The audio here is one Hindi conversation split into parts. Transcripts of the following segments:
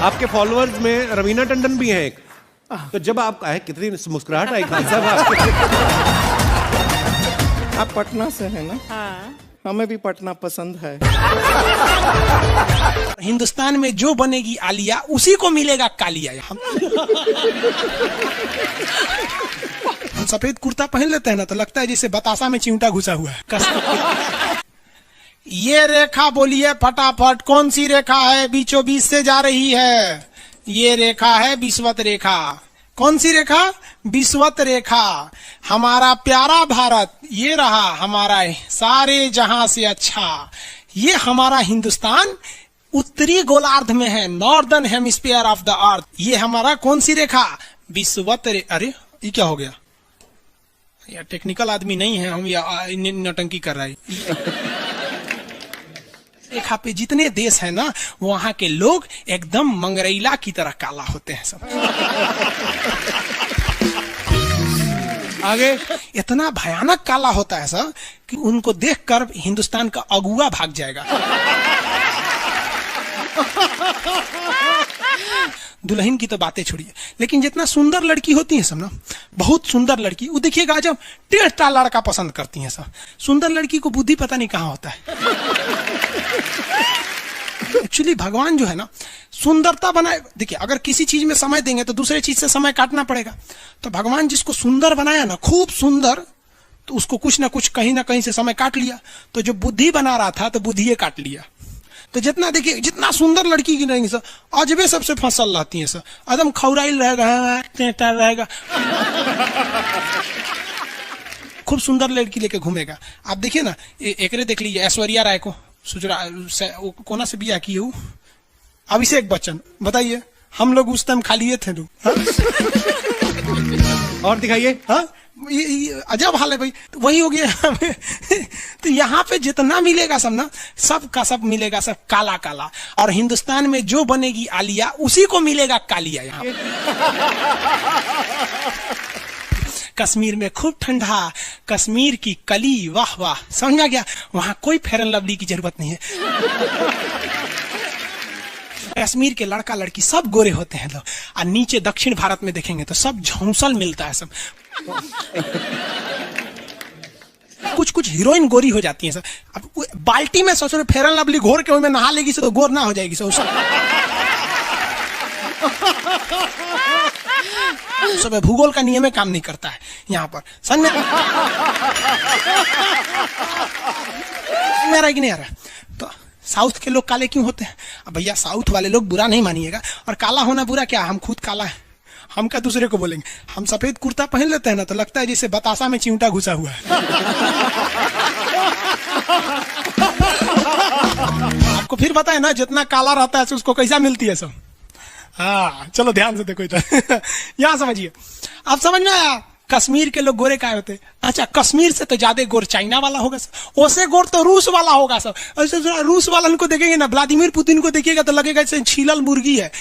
आपके फॉलोअर्स में रवीना टंडन भी हैं एक, तो जब आप आए कितनी मुस्कुराहट आई खान साहब आपके। आप पटना से हैं ना? हाँ। हमें भी पटना पसंद है। हिंदुस्तान में जो बनेगी आलिया उसी को मिलेगा कालिया। हम सफेद कुर्ता पहन लेते हैं ना तो लगता है जैसे बतासा में चिमटा घुसा हुआ है। ये रेखा बोलिए फटाफट, कौन सी रेखा है बीचों बीच से जा रही है? ये रेखा है विषुवत रेखा। कौन सी रेखा? विषुवत रेखा। हमारा प्यारा भारत ये रहा हमारा सारे जहां से अच्छा। ये हमारा हिंदुस्तान उत्तरी गोलार्ध में है, northern hemisphere of the earth. ये हमारा कौन सी रेखा? विषुवत रेखा। अरे ये क्या हो गया यार, टेक्निकल आदमी नहीं है हम, या नौटंकी कर रहा है। रेखा पे जितने देश है ना वहां के लोग एकदम मंगरैला की तरह काला होते हैं सब। आगे इतना भयानक काला होता है सब कि उनको देखकर हिंदुस्तान का अगुआ भाग जाएगा। दुल्हन की तो बातें छोड़िए, लेकिन जितना सुंदर लड़की होती है सब ना, बहुत सुंदर लड़की, वो देखिएगा जब टेढ़ा लड़का पसंद करती है सब। सुंदर लड़की को बुद्धि पता नहीं कहाँ होता है। एक्चुअली भगवान जो है ना सुंदरता बनाए, देखिए अगर किसी चीज में समय देंगे तो दूसरे चीज से समय काटना पड़ेगा। तो भगवान जिसको सुंदर बनाया ना, खूब सुंदर, तो उसको कुछ ना कुछ कहीं ना कहीं से समय काट लिया। तो जो बुद्धि बना रहा था तो बुद्धि काट लिया। तो जितना देखिए जितना सुंदर लड़की की रहेंगी सर, अजबे सबसे फसल रहती है सर, एकदम खौराइल रहेगा, खूब सुंदर लड़की लेके घूमेगा। आप देखिए ना, एकरे देख लीजिए ऐश्वर्या राय को, कोना से बिया की हूँ, अभिषेक बच्चन, बताइए हम लोग उस टाइम खा लिए थे लोग। और दिखाइए। हाँ अजब हाल है भाई। तो वही हो गया। तो यहाँ पे जितना मिलेगा सब ना, सब का सब मिलेगा सब काला काला। और हिंदुस्तान में जो बनेगी आलिया उसी को मिलेगा कालिया। यहाँ कश्मीर में खूब ठंडा, कश्मीर की कली, वाह वाह, समझा गया। वहां कोई फेयर एंड लवली की जरूरत नहीं है। कश्मीर के लड़का लड़की सब गोरे होते हैं लोग, और नीचे दक्षिण भारत में देखेंगे तो सब झौंसल मिलता है सब। कुछ कुछ हीरोइन गोरी हो जाती हैं सर। अब बाल्टी में सोचो फेयर एंड लवली घोर के में नहा लेगी तो गोर ना हो जाएगी सर। सब भूगोल का नियम काम नहीं करता है यहाँ पर। समझ में आ रहा है कि नहीं आ रहा? तो साउथ के लोग काले क्यों होते हैं? अब भैया साउथ वाले लोग बुरा नहीं मानिएगा, और काला होना बुरा क्या, हम खुद काला है, हम क्या दूसरे को बोलेंगे? हम सफेद कुर्ता पहन लेते हैं ना तो लगता है जैसे बतासा में चिमटा घुसा हुआ है। आपको फिर बताए ना, जितना काला रहता है उसको कैसा मिलती है सब। हाँ चलो ध्यान से देखो इधर। यहाँ समझिए, आप समझ में आया? कश्मीर के लोग गोरे काय होते? अच्छा, कश्मीर से तो ज्यादा गोर चाइना वाला होगा सर, ओसे गोर तो रूस वाला होगा सर। ऐसे रूस वालन को देखेंगे ना, व्लादिमीर पुतिन को देखिएगा तो लगेगा जैसे छीलल मुर्गी है।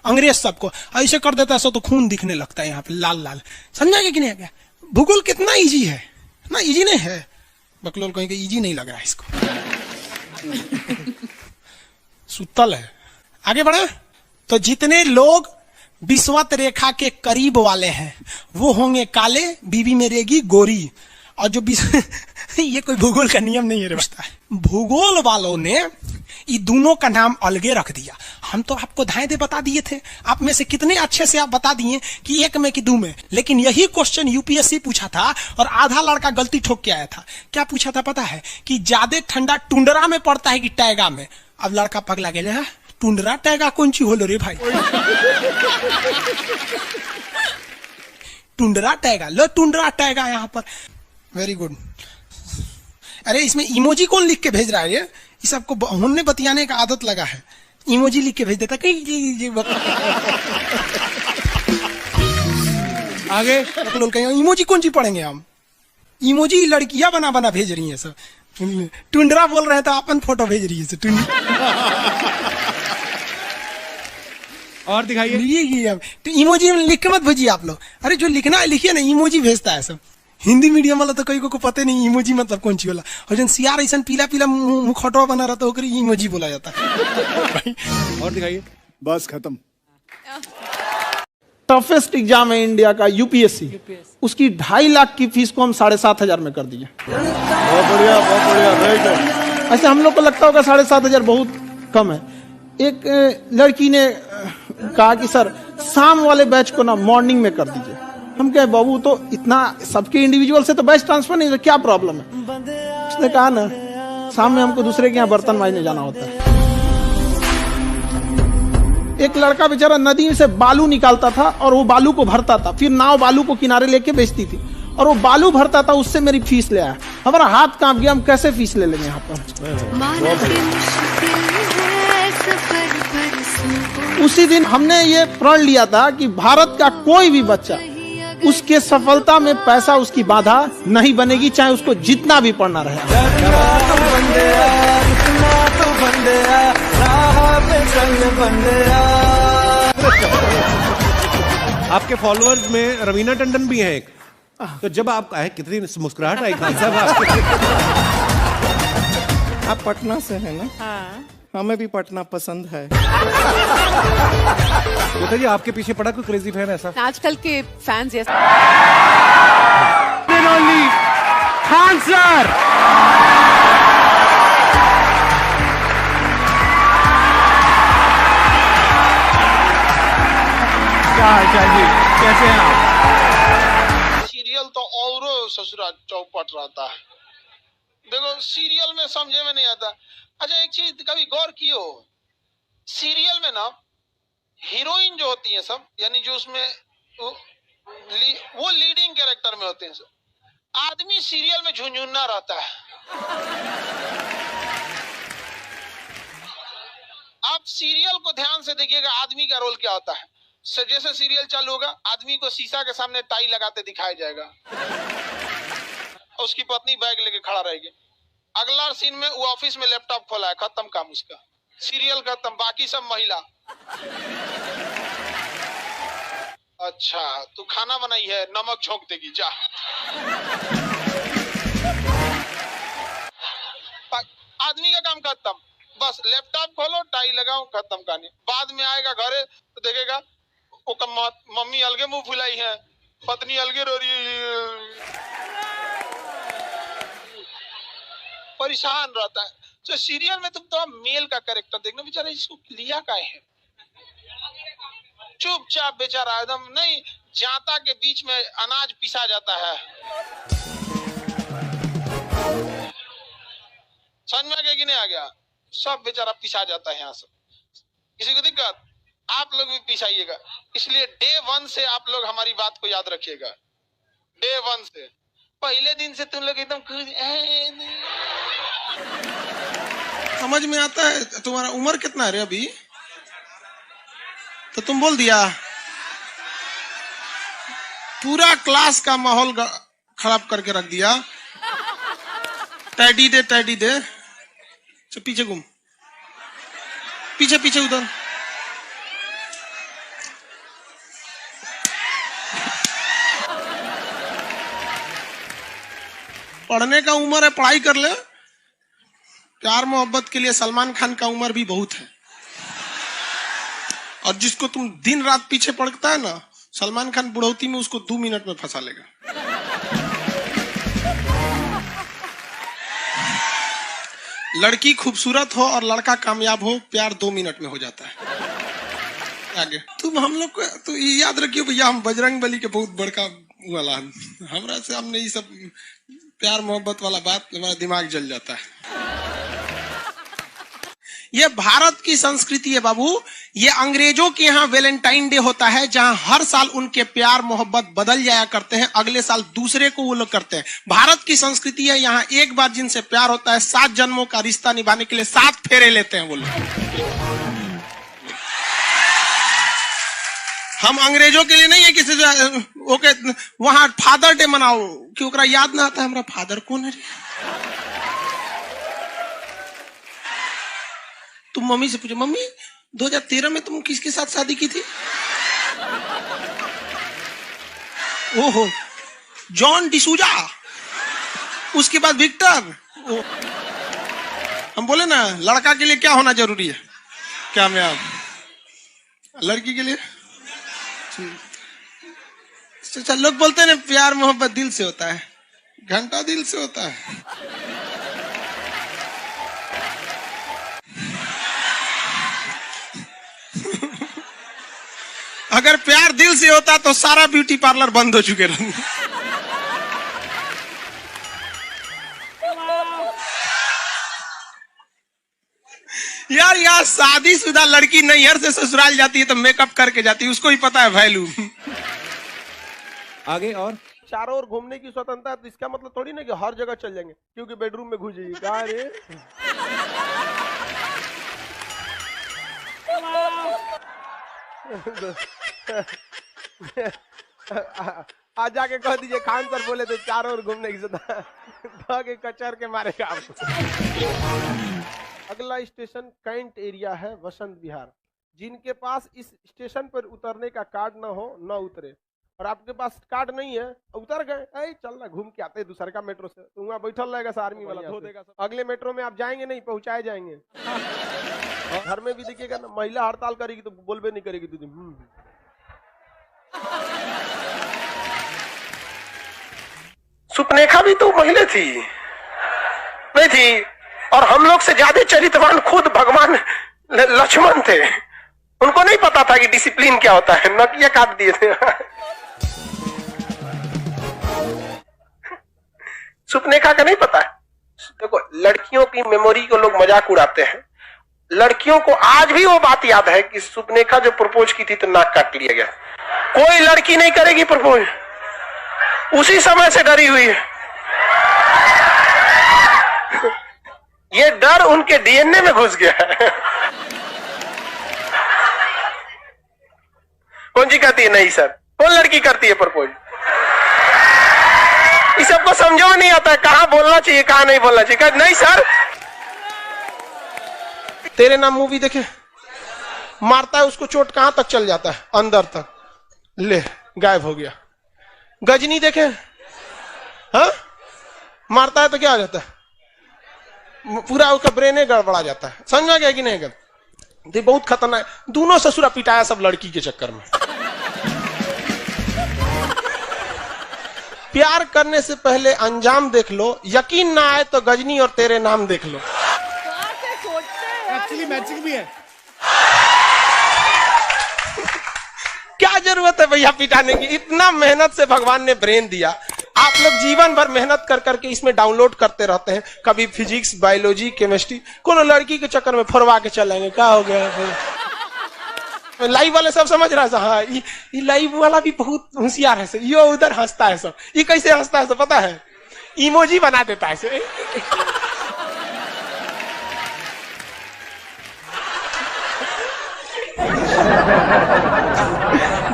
अंग्रेज सबको ऐसे कर देता है सो तो खून दिखने लगता है यहाँ पे लाल लाल। समझा कि नहीं? क्या भूगोल कितना इजी है ना? इजी नहीं है, बकलोल कहेंगे इजी नहीं लग रहा है इसको। सुतल है। आगे बढ़े तो जितने लोग विषुवत रेखा के करीब वाले हैं वो होंगे काले, बीवी में रहेगी गोरी। और जो ये कोई भूगोल का नियम नहीं है रे, भूगोल वालों ने ये दोनों का नाम अलगे रख दिया। हम तो आपको धाए दे बता दिए थे, आप में से कितने अच्छे से आप बता दिए कि एक में कि दो में। लेकिन यही क्वेश्चन यूपीएससी पूछा था और आधा लड़का गलती ठोक के आया था। क्या पूछा था पता है? कि ज्यादा ठंडा टुंड्रा में पड़ता है कि टैगा में। अब लड़का पगला गया, टुंड्रा टैगा कौन सी होलो रे भाई? टुंड्रा टैगा, लो टुंड्रा टैगा यहाँ पर। Very good. अरे इसमें इमोजी कौन लिख के भेज रहा है? ये सबको हमने बतियाने का आदत लगा है, इमोजी लिख के भेज देता कहीं। आगे लोग कहेंगे इमोजी कौन सी पढ़ेंगे हम? इमोजी लड़कियां बना बना भेज रही है सब। टुंड्रा बोल रहे हैं तो अपन फोटो भेज रही है। और दिखाइए। ये तो इमोजी लिख के मत भेजिए आप लोग। अरे जो लिखना है लिखिए ना, इमोजी भेजता है सब। हिंदी मीडियम वाला तो कई को पता नहीं इमोजी मतलब कौन सी वाला, और जन सियार ऐसा पीला पीला मुखौटवा बना रहता है इमोजी बोला जाता है। और दिखाइए। बस खत्म। टफेस्ट एग्जाम है इंडिया का यूपीएससी, उसकी 2.5 लाख की फीस को हम 7,500 में कर दिए। बहुत बढ़िया, बहुत बढ़िया, वेरी गुड। ऐसे हम लोग को लगता होगा 7,500 बहुत कम है। एक लड़की ने कहा कि सर शाम वाले बैच को ना मॉर्निंग में कर दीजिए। हम कहे बाबू तो इतना सबके इंडिविजुअल से तो बैच ट्रांसफर नहीं, तो क्या प्रॉब्लम है? उसने कहा ना शाम में हमको दूसरे के यहाँ बर्तन मांजने जाना होता है। एक लड़का बेचारा नदी से बालू निकालता था और वो बालू को भरता था, फिर नाव बालू को किनारे लेके बेचती थी, और वो बालू भरता था, उससे मेरी फीस ले आया। हमारा हाथ कांप गया, हम कैसे फीस ले लेंगे यहाँ पर। उसी दिन हमने ये प्रण लिया था कि भारत का कोई भी बच्चा उसके सफलता में पैसा उसकी बाधा नहीं बनेगी, चाहे उसको जितना भी पढ़ना रहे। आपके फॉलोअर्स में रवीना टंडन भी हैं एक, तो जब आप आए कितनी मुस्कुराहट आई खान साहब आपके। आप पटना से है ना? हाँ। हमें भी पटना पसंद है। बताइए आपके पीछे पड़ा कोई क्रेजी फैन ऐसा? आजकल के फैंस ये खान सर क्या हाल चाल जी, कैसे हैं आप? सीरियल तो और ससुरा चौपट रहता है। देखो सीरियल में समझे में नहीं आता। अच्छा एक चीज कभी गौर कियो, सीरियल में ना हीरोइन जो होती है सब, यानी जो उसमें वो लीडिंग कैरेक्टर में होते हैं सब, आदमी सीरियल में झुंझुन्ना रहता है। आप सीरियल को ध्यान से देखिएगा, आदमी का रोल क्या होता है। जैसे सीरियल चालू होगा, आदमी को शीशा के सामने टाई लगाते दिखाया जाएगा, उसकी पत्नी बैग लेके खड़ा रहेगी। अगला सीन में वो ऑफिस में लैपटॉप खोला है, खत्म काम उसका, सीरियल खत्म, बाकी सब महिला। अच्छा तू खाना बनाई है, नमक झोंक देगी जा। आदमी का काम खत्म, बस लैपटॉप खोलो, टाई लगाओ, खत्म कहानी। बाद में आएगा घरे तो देखेगा वो मम्मी अलगे मुंह फुलाई है, पत्नी अलगे रो रही है, परेशान रहता है। तो सीरियल में तुम तो मेल का कैरेक्टर देखना, बेचारा इसको लिया क्या है, चुपचाप बेचारा एकदम नहीं, जाता के बीच में अनाज पिसा जाता है। समझ में आ गया कि नहीं आ गया? सब बेचारा पिसा जाता है यहाँ से। किसी को दिक्कत? आप लोग भी पिसाइएगा। इसलिए डे 1 से आप लोग हमारी बात को याद रखिएगा। डे 1 से पहले दिन से तुम लोग एकदम समझ में आता है। तुम्हारा उम्र कितना है रे अभी? तो तुम बोल दिया, पूरा क्लास का माहौल खराब करके रख दिया। टैडी दे, टैडी दे, चल पीछे घूम, पीछे पीछे उधर। पढ़ने का उम्र है, पढ़ाई कर ले। प्यार मोहब्बत के लिए सलमान खान का उम्र भी बहुत है, और जिसको तुम दिन रात पीछे पड़ता है ना, सलमान खान बुढ़ौती में उसको 2 मिनट में फंसा लेगा। लड़की खूबसूरत हो और लड़का कामयाब हो, प्यार 2 मिनट में हो जाता है। आगे तुम हम लोग को तो ये याद रखियो भैया, हम बजरंग बली के बहुत बड़का वाला, हमरा से हमने ये सब प्यार मोहब्बत वाला बात, हमारा दिमाग जल जाता है। ये भारत की संस्कृति है बाबू। ये अंग्रेजों के यहाँ वैलेंटाइन डे होता है, जहां हर साल उनके प्यार मोहब्बत बदल जाया करते हैं, अगले साल दूसरे को वो लोग करते हैं। भारत की संस्कृति है, यहाँ एक बार जिनसे प्यार होता है, 7 जन्मों का रिश्ता निभाने के लिए 7 फेरे लेते हैं वो लोग। हम अंग्रेजों के लिए नहीं है किसी ओके वहां फादर डे मनाओ, क्योंकि याद ना आता है हमारा फादर कौन है। तुम मम्मी से पूछो, मम्मी 2013 में तुम किसके साथ शादी की थी? ओहो जॉन डिसूजा, उसके बाद विक्टर। हम बोले ना लड़का के लिए क्या होना जरूरी है, क्या मैं आप लड़की के लिए? अच्छा, लोग बोलते हैं ना प्यार मोहब्बत दिल से होता है, घंटा दिल से होता है। अगर प्यार दिल से होता तो सारा ब्यूटी पार्लर बंद हो चुके रहते। यार यार शादीशुदा लड़की नैहर से ससुराल जाती है तो मेकअप करके जाती है, उसको ही पता है वैल्यू। आगे और चारों ओर घूमने की स्वतंत्रता है, तो इसका मतलब थोड़ी ना कि हर जगह चल जाएंगे क्योंकि बेडरूम में घुस जाइए। कहा रे आज जाके कह दीजिए खान सर बोले थे चारों ओर घूमने की स्वतंत्रता, के कचर के मारेगा आपको। अगला स्टेशन कैंट एरिया है, वसंत विहार। जिनके पास इस स्टेशन पर उतरने का कार्ड ना हो न उतरे, और आपके पास कार्ड नहीं है उतर गए, चल ना घूम के आते दूसरे का मेट्रो से, तो वहाँ बैठल रहेगा आर्मी वाला धो देगा। अगले मेट्रो में आप जाएंगे नहीं, पहुंचाए जाएंगे। घर में भी देखिएगा ना, महिला हड़ताल करेगी तो बोलबे नहीं करेगी दीदी। सुपनेखा भी तो महिला थी, नहीं थी? और हम लोग से ज्यादा चरित्रवान खुद भगवान लक्ष्मण थे, उनको नहीं पता था कि डिसिप्लिन क्या होता है, नकिया काट दिए थे। सुपनेखा का नहीं पता है। देखो लड़कियों की मेमोरी को लोग मजाक उड़ाते हैं, लड़कियों को आज भी वो बात याद है कि सुपनेखा जो प्रपोज की थी तो नाक काट लिया गया। कोई लड़की नहीं करेगी प्रपोज, उसी समय से डरी हुई है। ये डर उनके डीएनए में घुस गया है। कौन जी कहती है नहीं सर, कौन लड़की करती है प्रपोज? इस सबको समझो नहीं आता है, कहां बोलना चाहिए कहां नहीं बोलना चाहिए। नहीं सर, तेरे नाम मूवी देखे, मारता है उसको चोट कहां तक चल जाता है, अंदर तक, ले गायब हो गया। गजनी देखे, हाँ मारता है तो क्या हो जाता है, पूरा उसका ब्रेन गड़बड़ा जाता है। समझ में गया कि नहीं? गल बहुत खतरनाक, दोनों ससुरा पिटाया सब लड़की के चक्कर में। प्यार करने से पहले अंजाम देख लो, यकीन ना आए तो गजनी और तेरे नाम देख लो। एक्चुअली मैचिंग भी है। क्या जरूरत है भैया पिटाने की, इतना मेहनत से भगवान ने ब्रेन दिया। आप लोग जीवन भर मेहनत कर करके इसमें डाउनलोड करते रहते हैं, कभी फिजिक्स, बायोलॉजी, केमिस्ट्री, कोनो लड़की के चक्कर में फरवा के चलेंगे। क्या हो गया फिर? लाइव वाले सब समझ रहा है, हाँ ये लाइव वाला भी बहुत होशियार है, ये उधर हंसता है सब। ये कैसे हंसता है सब पता है? इमोजी बना देता है।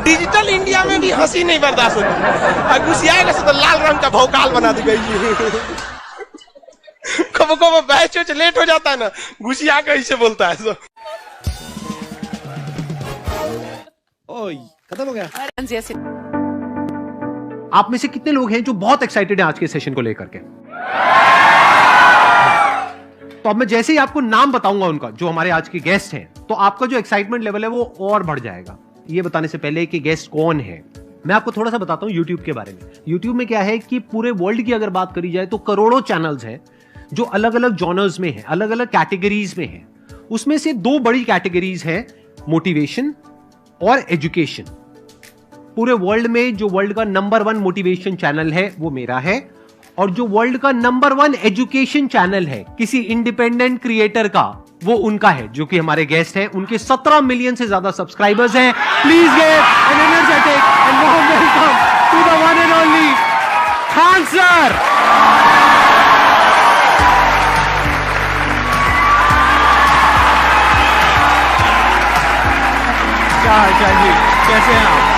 डिजिटल इंडिया में भी हंसी नहीं बर्दाश्त होती, घुसियाएगा तो लाल रंग का भौकाल बना दी गई। कब कब बैच लेट हो जाता है ना, घुसिया के ऐसे बोलता है सब। ओए खत्म हो गया। Fans, yes, आप में से कितने लोग हैं जो बहुत एक्साइटेड हैं आज के सेशन को लेकर के? तो अब मैं जैसे ही आपको नाम बताऊंगा उनका, जो हमारे आज के गेस्ट हैं, तो आपका जो एक्साइटमेंट लेवल है वो और बढ़ जाएगा। ये बताने से पहले कि गेस्ट कौन है, मैं आपको थोड़ा सा बताता हूं YouTube के बारे में। YouTube में क्या है कि पूरे वर्ल्ड की अगर बात करी जाए तो करोड़ों चैनल्स हैं जो अलग अलग जॉनर्स में हैं, अलग अलग कैटेगरीज में हैं। उसमें से दो बड़ी कैटेगरीज हैं, मोटिवेशन और एजुकेशन। पूरे वर्ल्ड में जो वर्ल्ड का नंबर 1 मोटिवेशन चैनल है वो मेरा है, और जो वर्ल्ड का नंबर 1 एजुकेशन चैनल है किसी इंडिपेंडेंट क्रिएटर का, वो उनका है, जो कि हमारे गेस्ट हैं। उनके 17 मिलियन से ज्यादा सब्सक्राइबर्स हैं। Please give an energetic and warm welcome to the one and only Khan sir. क्या हाल जी, कैसे हैं आप?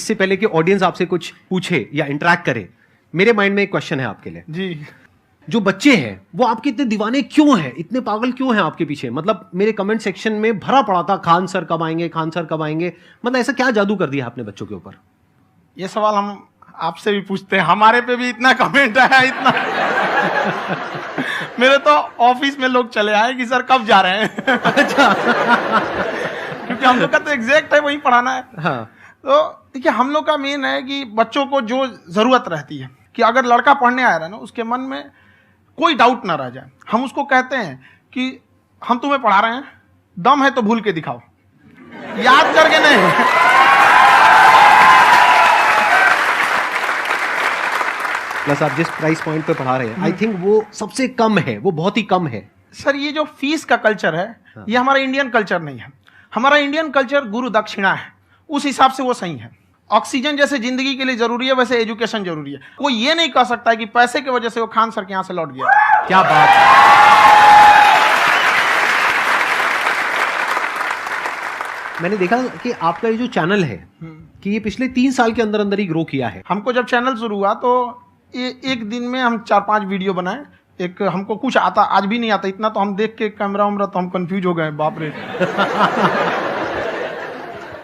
इससे पहले कि ऑडियंस आपसे कुछ पूछे या इंटरेक्ट करे, मेरे माइंड में एक क्वेश्चन है आपके लिए। जी। जो बच्चे हैं वो आपके इतने दीवाने क्यों हैं, इतने पागल क्यों हैं आपके पीछे? मतलब मेरे कमेंट सेक्शन में भरा पड़ा था, खान सर कब आएंगे, खान सर कब आएंगे। मतलब ऐसा क्या जादू कर दिया आपने बच्चों के ऊपर? ये सवाल हम आपसे भी पूछते हैं, हमारे पे भी इतना कमेंट आया, इतना मेरे तो ऑफिस में लोग चले आए कि सर कब जा रहे हैं। अच्छा। क्योंकि हम लोग का तो एग्जैक्ट है वही पढ़ाना है। हाँ। तो देखिए हम लोग का मेन है कि बच्चों को जो जरूरत रहती है कि अगर लड़का पढ़ने आ रहा है ना, उसके मन में कोई डाउट ना रह जाए। हम उसको कहते हैं कि हम तुम्हें पढ़ा रहे हैं, दम है तो भूल के दिखाओ, याद करके नहीं। प्लस आप जिस प्राइस पॉइंट पे पढ़ा रहे हैं, आई थिंक वो सबसे कम है, वो बहुत ही कम है। सर ये जो फीस का कल्चर है, ये हमारा इंडियन कल्चर नहीं है। हमारा इंडियन कल्चर गुरु दक्षिणा है, उस हिसाब से वो सही है। ऑक्सीजन जैसे जिंदगी के लिए जरूरी है, वैसे एजुकेशन जरूरी है। कोई ये नहीं कह सकता है कि पैसे की वजह से वो खान सर के यहां से लौट गया। क्या बात है। मैंने देखा कि आपका ये जो चैनल है कि ये पिछले 3 साल के अंदर अंदर ही ग्रो किया है। हमको जब चैनल शुरू हुआ तो एक दिन में हम 4-5 वीडियो बनाए। एक हमको कुछ आता, आज भी नहीं आता इतना, तो हम देख के कैमरा उमरा तो हम कंफ्यूज हो गए, बाप रे।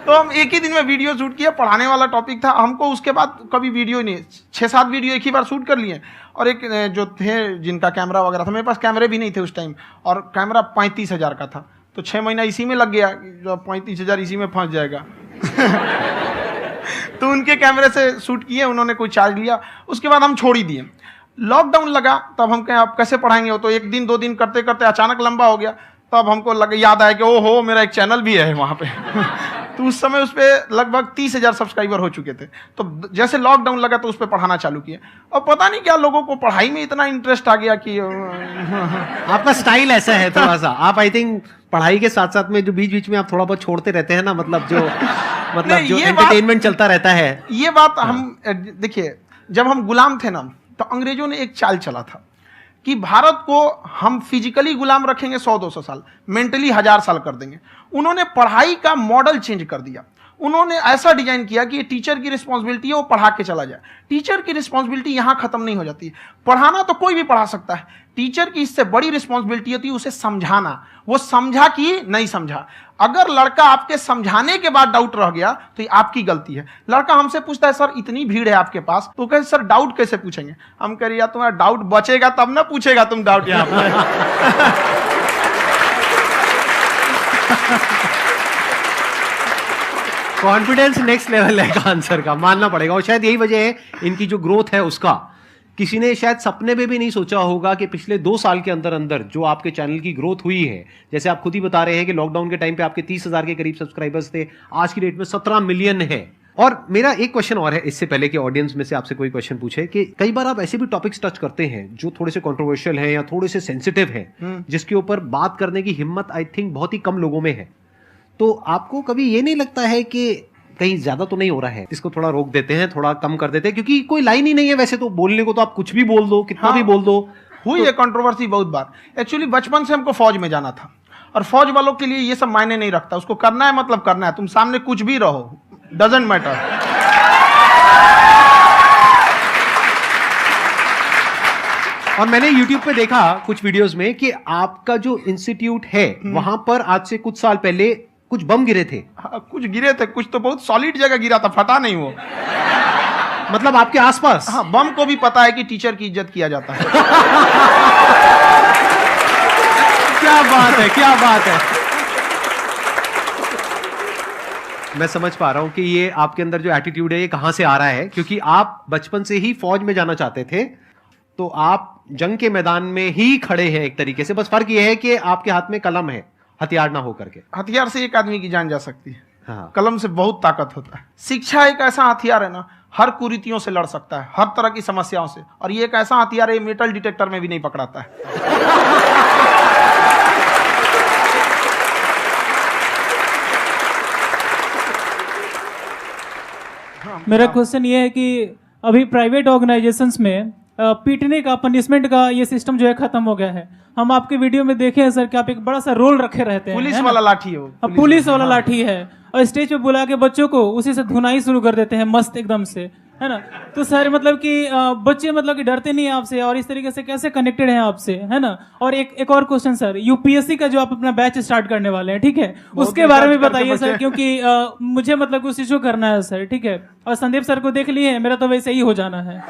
तो हम एक ही दिन में वीडियो शूट किया, पढ़ाने वाला टॉपिक था हमको। उसके बाद कभी वीडियो नहीं, 6-7 वीडियो एक ही बार शूट कर लिए। और एक जो थे जिनका कैमरा वगैरह था, मेरे पास कैमरे भी नहीं थे उस टाइम, और कैमरा 35,000 का था, तो 6 महीना इसी में लग गया, जो 35,000 इसी में फंस जाएगा। तो उनके कैमरे से शूट किए, उन्होंने कोई चार्ज लिया, उसके बाद हम छोड़ ही दिए। लॉकडाउन लगा, तब हम कहें आप कैसे पढ़ाएंगे, वो तो 1 दिन 2 दिन करते करते अचानक लंबा हो गया। तब हमको याद आया कि ओहो मेरा एक चैनल भी है वहाँ पे। तो उस समय उस पर लगभग 30,000 सब्सक्राइबर हो चुके थे। तो जैसे लॉकडाउन लगा तो उस पर पढ़ाना चालू किया, और पता नहीं क्या लोगों को पढ़ाई में इतना इंटरेस्ट आ गया कि आपका स्टाइल ऐसा है थोड़ा सा, आप आई थिंक पढ़ाई के साथ साथ में जो बीच बीच में आप थोड़ा बहुत छोड़ते रहते हैं ना, मतलब जो एंटरटेनमेंट चलता रहता है। ये बात हम देखिए, जब हम गुलाम थे ना, तो अंग्रेजों ने एक चाल चला था कि भारत को हम फिजिकली गुलाम रखेंगे 100-200 साल, मेंटली 1000 साल कर देंगे। उन्होंने पढ़ाई का मॉडल चेंज कर दिया। उन्होंने ऐसा डिजाइन किया कि टीचर की रिस्पॉन्सिबिलिटी है वो पढ़ा के चला जाए। टीचर की रिस्पॉन्सिबिलिटी यहां खत्म नहीं हो जाती है। पढ़ाना तो कोई भी पढ़ा सकता है, टीचर की इससे बड़ी रिस्पॉन्सिबिलिटी होती है उसे समझाना। वो समझा कि नहीं समझा। अगर लड़का आपके समझाने के बाद डाउट रह गया तो ये आपकी गलती है। लड़का हमसे पूछता है सर इतनी भीड़ है आपके पास, तो कहे सर डाउट कैसे पूछेंगे? हम कह रहे यार तुम्हारा डाउट बचेगा तब ना पूछेगा तुम डाउट यहाँ पे। कॉन्फिडेंस नेक्स्ट लेवल है खान सर का, मानना पड़ेगा। और शायद यही वजह है इनकी जो ग्रोथ है उसका। किसी ने शायद सपने में भी नहीं सोचा होगा कि पिछले 2 साल के अंदर अंदर जो आपके चैनल की ग्रोथ हुई है, जैसे आप खुद ही बता रहे हैं कि लॉकडाउन के टाइम पे आपके 30,000 के करीब सब्सक्राइबर्स थे, आज की डेट में 17 मिलियन है। और मेरा एक क्वेश्चन और है, इससे पहले कि ऑडियंस में से आपसे कोई क्वेश्चन पूछे, कि कई बार आप ऐसे भी टॉपिक्स टच करते हैं जो थोड़े से कंट्रोवर्शियल हैं या थोड़े से सेंसिटिव हैं, जिसके ऊपर बात करने की हिम्मत आई थिंक बहुत ही कम लोगों में है। तो आपको कभी ये नहीं लगता है कि कहीं ज्यादा तो नहीं हो रहा है, इसको थोड़ा रोक देते हैं, थोड़ा कम कर देते हैं? क्योंकि कोई लाइन ही नहीं है वैसे तो बोलने को, तो आप कुछ भी बोल दो, कितना भी बोल दो। हुई है कंट्रोवर्सी बहुत बार। एक्चुअली बचपन से हमको फौज में जाना था, और फौज वालों के लिए ये सब मायने नहीं रखता। उसको करना है मतलब करना है, तुम सामने कुछ भी रहो, डजंट मैटर। और मैंने YouTube पे देखा कुछ वीडियोस में कि आपका जो इंस्टीट्यूट है वहां पर आज से कुछ साल पहले कुछ बम गिरे थे। हाँ, कुछ गिरे थे, कुछ तो बहुत सॉलिड जगह गिरा था, फटा नहीं वो। मतलब आपके आसपास? हाँ, बम को भी पता है कि टीचर की इज्जत किया जाता है। क्या बात है, क्या बात है। मैं समझ पा रहा हूं कि ये आपके अंदर जो एटीट्यूड है ये कहां से आ रहा है, क्योंकि आप बचपन से ही फौज में जाना चाहते थे, तो आप जंग के मैदान में ही खड़े हैं एक तरीके से। बस फर्क ये है कि आपके हाथ में कलम है, हथियार ना हो करके। हथियार से एक आदमी की जान जा सकती है, हाँ। कलम से बहुत ताकत होता है। शिक्षा एक ऐसा हथियार है ना, हर कुरीतियों से लड़ सकता है, हर तरह की समस्याओं से। और ये एक ऐसा हथियार है, मेटल डिटेक्टर में भी नहीं पकड़ाता है। मेरा क्वेश्चन ये है कि अभी प्राइवेट ऑर्गेनाइजेशंस में पीटने का, पनिशमेंट का ये सिस्टम जो है खत्म हो गया है। हम आपके वीडियो में देखे हैं सर कि आप एक बड़ा सा रोल रखे रहते हैं, पुलिस वाला लाठी है वो, पुलिस वाला लाठी है, और स्टेज पे बुला के बच्चों को उसी से धुनाई शुरू कर देते हैं मस्त एकदम से, है ना। तो सर मतलब कि बच्चे मतलब कि डरते नहीं है आपसे, और इस तरीके से कैसे कनेक्टेड हैं आपसे, है ना। और एक और क्वेश्चन सर, यूपीएससी का जो आप अपना बैच स्टार्ट करने वाले हैं, ठीक है, उसके बारे में बताइए सर, क्योंकि मुझे मतलब उस चीज को करना है सर, ठीक है। और संदीप सर को देख लिए, मेरा तो वैसे ही हो जाना है।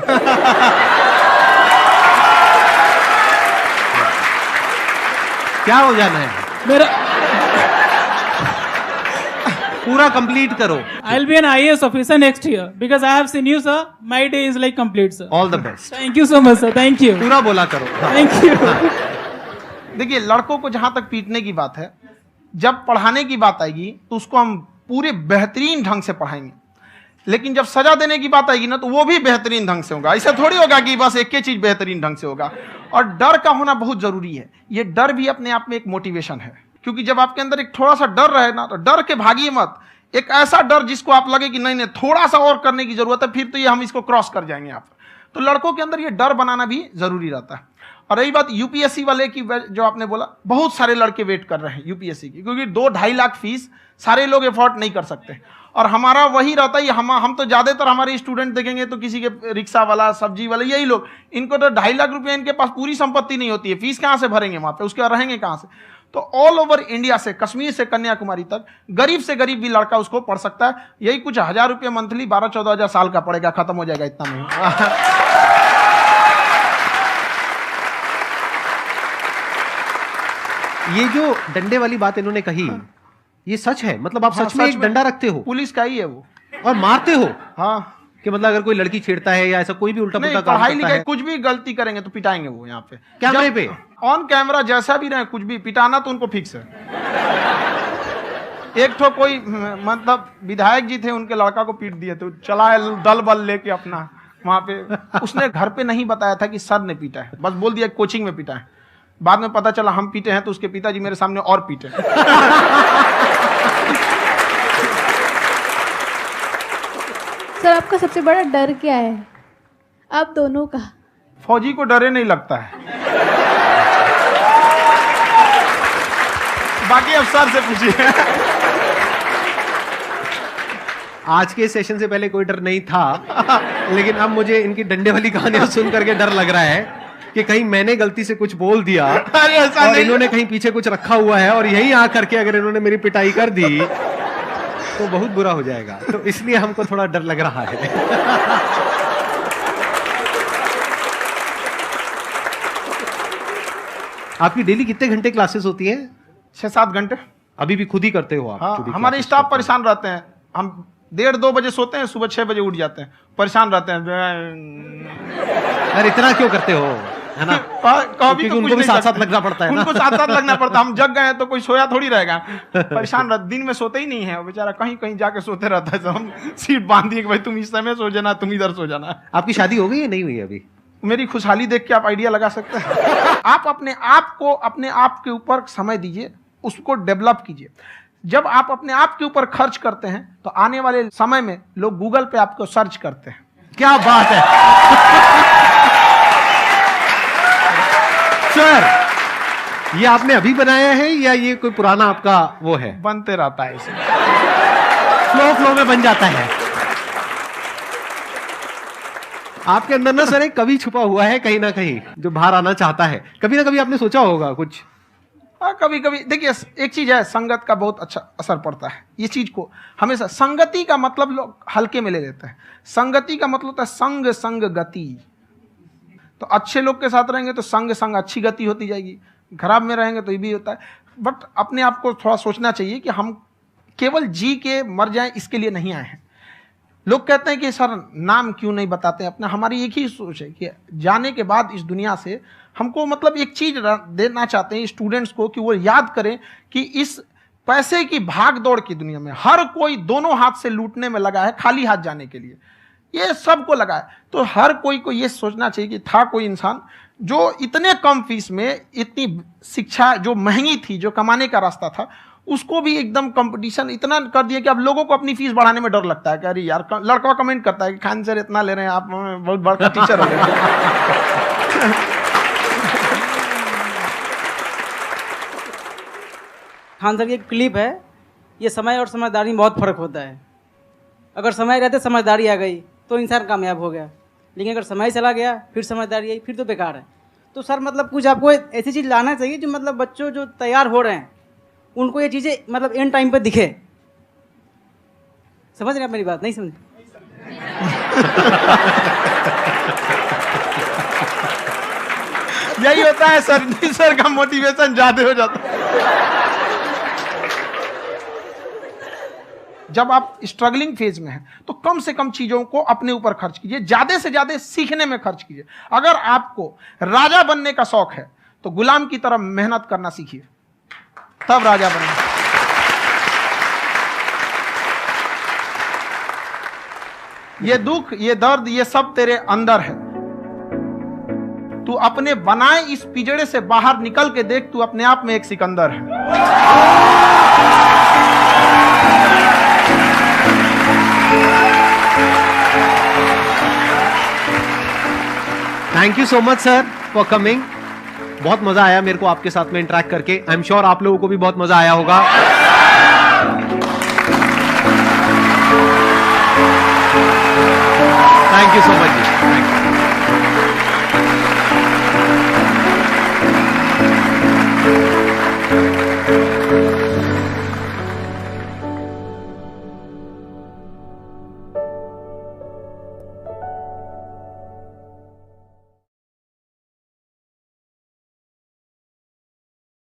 क्या हो जाना है? मेरा पूरा कंप्लीट करो। I'll be an IAS officer next year because I have seen you, sir. My day is like complete, sir. All the best. Thank you so much, sir. Thank you. पूरा बोला करो। Thank you. देखिए, लड़कों को जहां तक पीटने की बात है, जब पढ़ाने की बात आएगी तो उसको हम पूरे बेहतरीन ढंग से पढ़ाएंगे, लेकिन जब सजा देने की बात आएगी ना तो वो भी बेहतरीन ढंग से होगा। ऐसा थोड़ी होगा कि बस एक ही चीज बेहतरीन ढंग से होगा। और डर का होना बहुत जरूरी है। ये डर भी अपने आप में एक मोटिवेशन है, क्योंकि जब आपके अंदर एक थोड़ा सा डर रहे ना, तो डर के भागिए मत। एक ऐसा डर जिसको आप लगे कि नहीं नहीं थोड़ा सा और करने की जरूरत है, फिर तो ये हम इसको क्रॉस कर जाएंगे यहाँ पर। तो लड़कों के अंदर ये डर बनाना भी जरूरी रहता है। और रही बात यूपीएससी वाले की, जो आपने बोला, बहुत सारे लड़के वेट कर रहे हैं यूपीएससी की, क्योंकि 2-2.5 लाख फीस सारे लोग एफोर्ड नहीं कर सकते। और हमारा वही रहता है, हम तो ज्यादातर हमारे स्टूडेंट देखेंगे तो किसी के रिक्शा वाला, सब्जी वाला, यही लोग, इनको तो 2.5 लाख रुपया इनके पास पूरी संपत्ति नहीं होती है, फीस कहाँ से भरेंगे वहां पे, उसके बाद रहेंगे कहाँ से। तो ऑल ओवर इंडिया से, कश्मीर से कन्याकुमारी तक, गरीब से गरीब भी लड़का उसको पढ़ सकता है। यही कुछ 1000 रुपये मंथली, 12-14 हजार साल का पड़ेगा, खत्म हो जाएगा इतना में। ये जो डंडे वाली बात इन्होंने कही, ये सच है? मतलब आप सच में एक डंडा रखते हो? पुलिस का ही है वो। और मारते हो? हाँ, कि मतलब अगर कोई लड़की छेड़ता है या ऐसा कोई भी उल्टा पुल्टा काम पढ़ाई करता लिखाई है, कुछ भी गलती करेंगे तो पिटाएंगे वो यहाँ पे, कैमरे पे, ऑन कैमरा, जैसा भी रहे, कुछ भी पिटाना तो उनको फिक्स है। एक तो कोई मतलब विधायक जी थे, उनके लड़का को पीट दिए, तो चला दल बल लेके अपना वहां पे। उसने घर पे नहीं बताया था कि सर ने पीटा है, बस बोल दिया कोचिंग में पीटा है। बाद में पता चला हम पीटे हैं, तो उसके पिताजी मेरे सामने और पीटे। सर आपका सबसे बड़ा डर क्या है, आप दोनों का? फौजी को डरे नहीं लगता है, बाकी अफसर से पूछिए। आज के सेशन से पहले कोई डर नहीं था, लेकिन अब मुझे इनकी डंडे वाली कहानियां सुन करके डर लग रहा है कि कहीं मैंने गलती से कुछ बोल दिया और इन्होंने कहीं पीछे कुछ रखा हुआ है, और यही आ करके अगर इन्होंने मेरी पिटाई कर दी तो बहुत बुरा हो जाएगा। तो इसलिए हमको थोड़ा डर लग रहा है। आपकी डेली कितने घंटे क्लासेस होती है? 6-7 घंटे। अभी भी खुद ही करते हो आप? हाँ, हमारे स्टाफ परेशान रहते हैं। हम 1:30-2 बजे सोते हैं, सुबह 6 बजे उठ जाते हैं, परेशान रहते हैं। अरे इतना क्यों करते हो, है ना? कभी तो उनको भी साथ-साथ लगना पड़ता है ना? उनको साथ-साथ लगना पड़ता है। हम जग गए तो कोई सोया थोड़ी रहेगा, परेशान रहते, दिन में सोते ही नहीं है बेचारा, कहीं कहीं जाके सोते रहता है। हम सीट बांध दिए कि भाई तुम इस समय सो जाना, तुम इधर सो जाना। आपकी शादी हो गई है? नहीं हुई अभी? मेरी खुशहाली देख के आप आइडिया लगा सकते हैं। आप अपने आप को, अपने आप के ऊपर समय दीजिए, उसको डेवलप कीजिए। जब आप अपने आप के ऊपर खर्च करते हैं तो आने वाले समय में लोग गूगल पे आपको सर्च करते हैं। क्या बात है सर, ये आपने अभी बनाया है या ये कोई पुराना आपका वो है? बनते रहता है, इसे फ्लो में बन जाता है। आपके अंदर ना सर एक कवि छुपा हुआ है कहीं ना कहीं, जो बाहर आना चाहता है। कभी ना कभी आपने सोचा होगा कुछ? हाँ, कभी कभी। देखिए, एक चीज है, संगत का बहुत अच्छा असर पड़ता है। ये चीज को हमेशा, संगति का मतलब लोग हल्के में ले लेते हैं। संगति का मतलब होता है संग संग गति। तो अच्छे लोग के साथ रहेंगे तो संग संग अच्छी गति होती जाएगी, खराब में रहेंगे तो ये भी होता है। बट अपने आप को थोड़ा सोचना चाहिए कि हम केवल जी के मर जाएं इसके लिए नहीं आए हैं। लोग कहते हैं कि सर नाम क्यों नहीं बताते अपना। हमारी एक ही सोच है कि जाने के बाद इस दुनिया से हमको मतलब एक चीज देना चाहते हैं स्टूडेंट्स को, कि वो याद करें कि इस पैसे की भाग दौड़ की दुनिया में हर कोई दोनों हाथ से लूटने में लगा है, खाली हाथ जाने के लिए ये सबको लगा है। तो हर कोई को ये सोचना चाहिए कि था कोई इंसान जो इतने कम फीस में इतनी शिक्षा जो महंगी थी, जो कमाने का रास्ता था, उसको भी एकदम कंपटीशन इतना कर दिया कि अब लोगों को अपनी फीस बढ़ाने में डर लगता है कि अरे यार, लड़का कमेंट करता है कि खान सर इतना ले रहे हैं, आप बहुत बड़ा टीचर हो गए। खान सर की एक क्लिप है, ये समय और समझदारी में बहुत फर्क होता है। अगर समय रहते समझदारी आ गई तो इंसान कामयाब हो गया, लेकिन अगर समय चला गया फिर समझदारी आई फिर तो बेकार है। तो सर मतलब कुछ आपको ऐसी चीज़ लाना चाहिए जो मतलब बच्चों जो तैयार हो रहे हैं उनको ये चीज़ें मतलब एंड टाइम पे दिखे। समझ रहे आप मेरी बात? नहीं समझ? यही होता है सर का मोटिवेशन ज्यादा हो जाता है। जब आप स्ट्रगलिंग फेज में हैं तो कम से कम चीजों को अपने ऊपर खर्च कीजिए, ज्यादा से ज्यादा सीखने में खर्च कीजिए। अगर आपको राजा बनने का शौक है तो गुलाम की तरह मेहनत करना सीखिए, तब राजा बनेंगे। ये दुख, ये दर्द, ये सब तेरे अंदर है। तू अपने बनाए इस पिंजड़े से बाहर निकल के देख, तू अपने आप में एक सिकंदर है। Thank you so much sir for coming. बहुत मजा आया मेरे को आपके साथ में इंटरेक्ट करके। आई एम श्योर आप लोगों को भी बहुत मजा आया होगा। Thank you so much ji.